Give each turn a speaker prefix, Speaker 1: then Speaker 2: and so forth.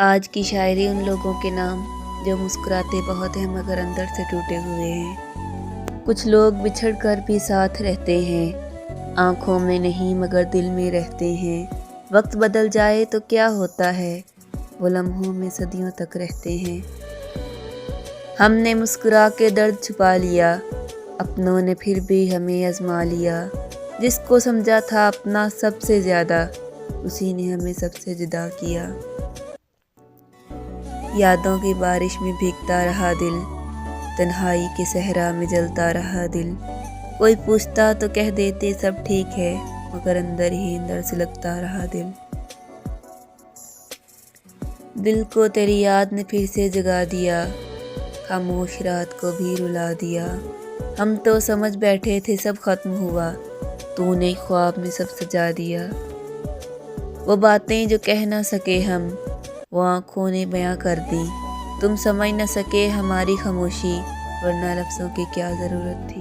Speaker 1: आज की शायरी उन लोगों के नाम जो मुस्कुराते बहुत हैं मगर अंदर से टूटे हुए हैं। कुछ लोग बिछड़ कर भी साथ रहते हैं, आँखों में नहीं मगर दिल में रहते हैं। वक्त बदल जाए तो क्या होता है, वो लम्हों में सदियों तक रहते हैं। हमने मुस्कुरा के दर्द छुपा लिया, अपनों ने फिर भी हमें आजमा लिया। जिसको समझा था अपना सबसे ज़्यादा, उसी ने हमें सबसे जुदा किया। यादों की बारिश में भीगता रहा दिल, तन्हाई के सहरा में जलता रहा दिल। कोई पूछता तो कह देते सब ठीक है, मगर अंदर ही अंदर सुलगता रहा दिल। दिल को तेरी याद ने फिर से जगा दिया, खामोश रात को भी रुला दिया। हम तो समझ बैठे थे सब खत्म हुआ, तूने ख्वाब में सब सजा दिया। वो बातें जो कह ना सके हम, वो आँखों ने बयां कर दी। तुम समझ न सके हमारी खामोशी, वरना लफ्ज़ों की क्या ज़रूरत थी।